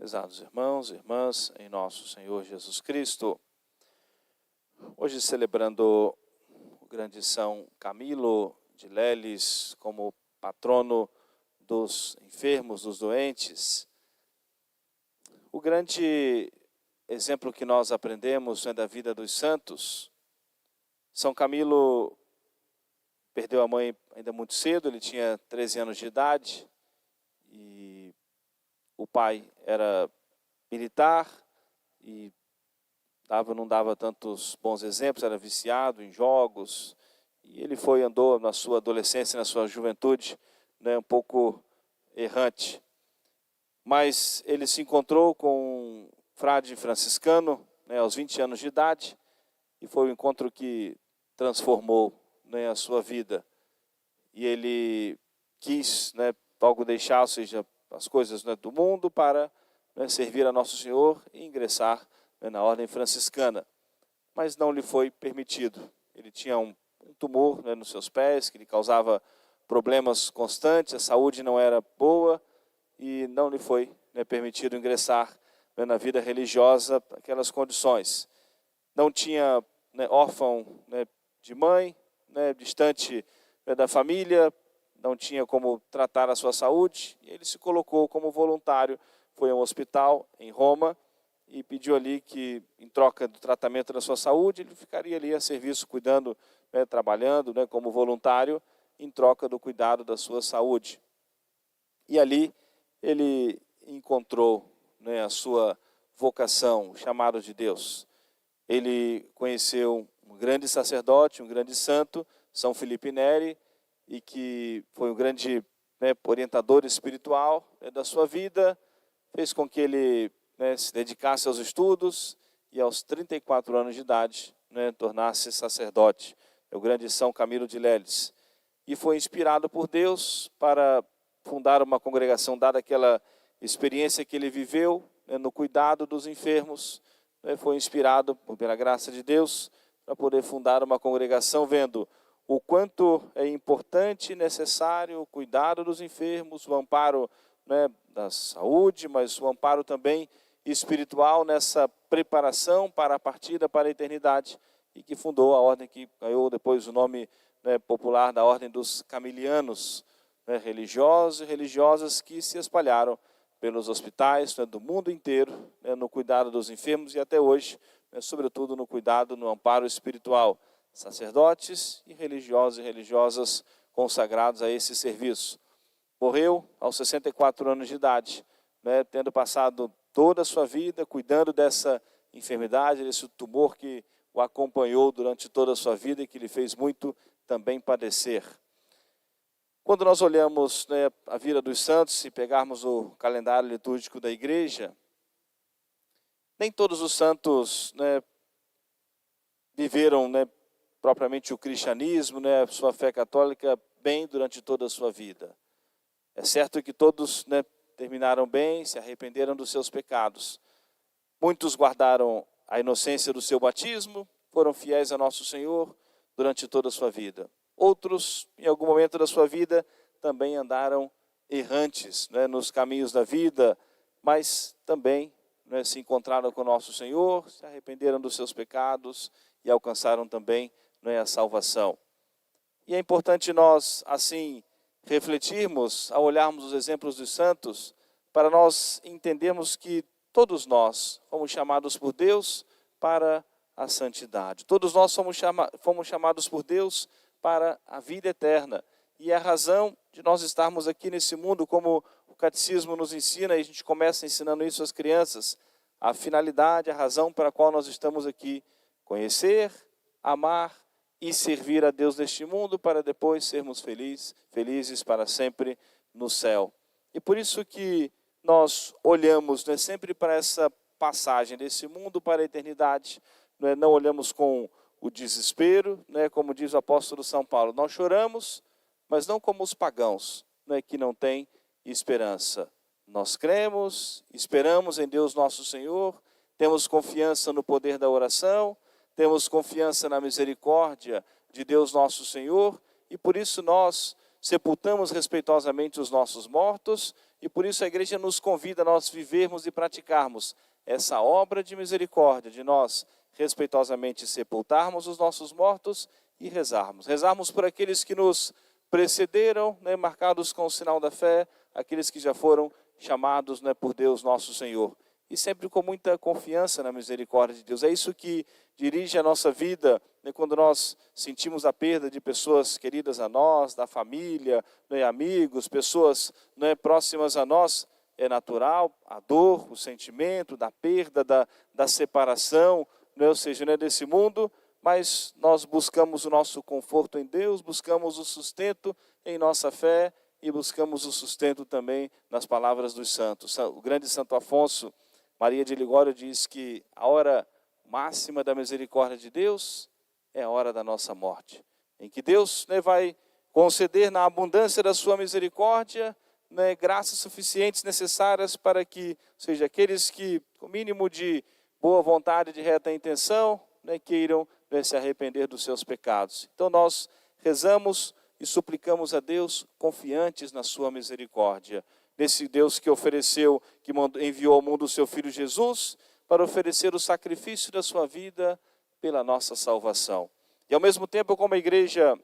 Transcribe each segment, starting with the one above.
Prezados irmãos e irmãs, em nosso Senhor Jesus Cristo, hoje celebrando o grande São Camilo de Leles como patrono dos enfermos, dos doentes. O grande exemplo que nós aprendemos da vida dos santos. São Camilo perdeu a mãe ainda muito cedo, ele tinha 13 anos de idade, e o pai era militar e não dava tantos bons exemplos, era viciado em jogos, e ele andou na sua adolescência, na sua juventude, um pouco errante. Mas ele se encontrou com um frade franciscano, aos 20 anos de idade, e foi um encontro que transformou a sua vida. E ele quis logo deixar, ou seja, as coisas do mundo para servir a Nosso Senhor e ingressar na ordem franciscana. Mas não lhe foi permitido. Ele tinha um tumor nos seus pés, que lhe causava problemas constantes, a saúde não era boa, e não lhe foi permitido ingressar na vida religiosa aquelas condições. Não tinha órfão de mãe, distante da família, não tinha como tratar a sua saúde, e ele se colocou como voluntário, foi a um hospital em Roma e pediu ali que, em troca do tratamento da sua saúde, ele ficaria ali a serviço, cuidando, trabalhando como voluntário, em troca do cuidado da sua saúde. E ali ele encontrou a sua vocação, o chamado de Deus. Ele conheceu um grande sacerdote, um grande santo, São Felipe Neri, e que foi um grande orientador espiritual da sua vida, fez com que ele se dedicasse aos estudos e aos 34 anos de idade tornasse sacerdote, o grande São Camilo de Leles. E foi inspirado por Deus para fundar uma congregação, dada aquela experiência que ele viveu no cuidado dos enfermos. Foi inspirado pela graça de Deus para poder fundar uma congregação, vendo o quanto é importante e necessário o cuidado dos enfermos, o amparo da saúde, mas o amparo também espiritual nessa preparação para a partida para a eternidade, e que fundou a ordem que ganhou depois o nome popular da Ordem dos Camilianos, religiosos e religiosas que se espalharam pelos hospitais do mundo inteiro, no cuidado dos enfermos e até hoje, sobretudo no cuidado, no amparo espiritual. Sacerdotes e religiosos e religiosas consagrados a esse serviço. Morreu aos 64 anos de idade, tendo passado toda a sua vida cuidando dessa enfermidade, desse tumor que o acompanhou durante toda a sua vida e que lhe fez muito também padecer. Quando nós olhamos a vida dos santos, se pegarmos o calendário litúrgico da igreja, nem todos os santos viveram propriamente o cristianismo, sua fé católica, bem durante toda a sua vida. É certo que todos terminaram bem, se arrependeram dos seus pecados. Muitos guardaram a inocência do seu batismo, foram fiéis a Nosso Senhor durante toda a sua vida. Outros, em algum momento da sua vida, também andaram errantes nos caminhos da vida, mas também se encontraram com Nosso Senhor, se arrependeram dos seus pecados e alcançaram também a salvação. E é importante nós, assim, refletirmos, ao olharmos os exemplos dos santos, para nós entendermos que todos nós fomos chamados por Deus para a santidade. Todos nós fomos chamados por Deus para a vida eterna. E a razão de nós estarmos aqui nesse mundo, como o catecismo nos ensina, e a gente começa ensinando isso às crianças, a finalidade, a razão para a qual nós estamos aqui: conhecer, amar e servir a Deus neste mundo, para depois sermos felizes para sempre no céu. E por isso que nós olhamos sempre para essa passagem desse mundo para a eternidade, não olhamos com o desespero, como diz o apóstolo São Paulo, nós choramos, mas não como os pagãos, que não têm esperança. Nós cremos, esperamos em Deus nosso Senhor, temos confiança no poder da oração, temos confiança na misericórdia de Deus nosso Senhor, e por isso nós sepultamos respeitosamente os nossos mortos e por isso a igreja nos convida a nós vivermos e praticarmos essa obra de misericórdia, de nós respeitosamente sepultarmos os nossos mortos e rezarmos. Rezarmos por aqueles que nos precederam, né, marcados com o sinal da fé, aqueles que já foram chamados, né, por Deus nosso Senhor. E sempre com muita confiança na misericórdia de Deus. É isso que dirige a nossa vida, né, quando nós sentimos a perda de pessoas queridas a nós, da família, né, amigos, pessoas, né, próximas a nós. É natural a dor, o sentimento da perda, da separação, né, ou seja, né, desse mundo, mas nós buscamos o nosso conforto em Deus, buscamos o sustento em nossa fé e buscamos o sustento também nas palavras dos santos. O grande Santo Afonso Maria de Ligório diz que a hora máxima da misericórdia de Deus é a hora da nossa morte, em que Deus, né, vai conceder na abundância da sua misericórdia, né, graças suficientes necessárias para que, ou seja, aqueles que, com o mínimo de boa vontade, de reta intenção, né, queiram, né, se arrepender dos seus pecados. Então nós rezamos e suplicamos a Deus confiantes na sua misericórdia. Desse Deus que ofereceu, que enviou ao mundo o seu Filho Jesus, para oferecer o sacrifício da sua vida pela nossa salvação. E ao mesmo tempo, como a igreja,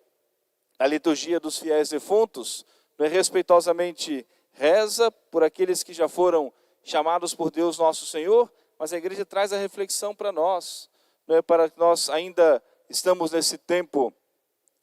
a liturgia dos fiéis defuntos, né, respeitosamente reza por aqueles que já foram chamados por Deus nosso Senhor, mas a igreja traz a reflexão para nós, né, para que nós ainda estamos nesse tempo,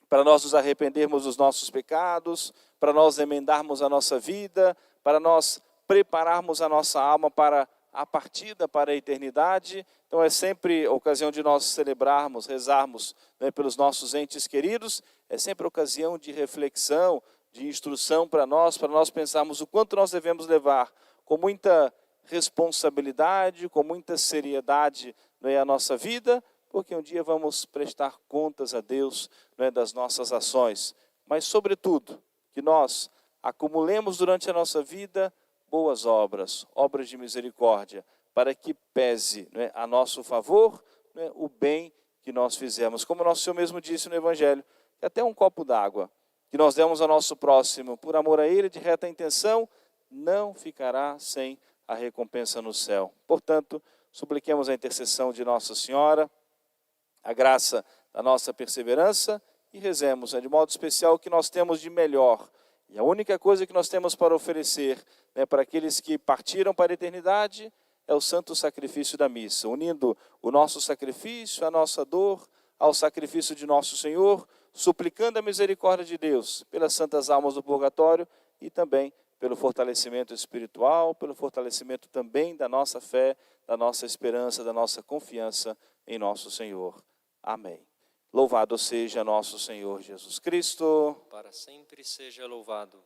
para nós nos arrependermos dos nossos pecados, para nós emendarmos a nossa vida, para nós prepararmos a nossa alma para a partida para a eternidade. Então é sempre ocasião de nós celebrarmos, rezarmos, né, pelos nossos entes queridos, é sempre ocasião de reflexão, de instrução para nós pensarmos o quanto nós devemos levar com muita responsabilidade, com muita seriedade, né, a nossa vida, porque um dia vamos prestar contas a Deus, né, das nossas ações. Mas, sobretudo, que nós acumulemos durante a nossa vida boas obras, obras de misericórdia, para que pese, né, a nosso favor, né, o bem que nós fizemos. Como nosso Senhor mesmo disse no Evangelho, que até um copo d'água que nós demos ao nosso próximo, por amor a ele, de reta intenção, não ficará sem a recompensa no céu. Portanto, supliquemos a intercessão de Nossa Senhora, a graça da nossa perseverança, e rezemos, né, de modo especial o que nós temos de melhor. E a única coisa que nós temos para oferecer, né, para aqueles que partiram para a eternidade é o santo sacrifício da missa, unindo o nosso sacrifício, a nossa dor, ao sacrifício de nosso Senhor, suplicando a misericórdia de Deus pelas santas almas do purgatório e também pelo fortalecimento espiritual, pelo fortalecimento também da nossa fé, da nossa esperança, da nossa confiança em nosso Senhor. Amém. Louvado seja nosso Senhor Jesus Cristo. Para sempre seja louvado.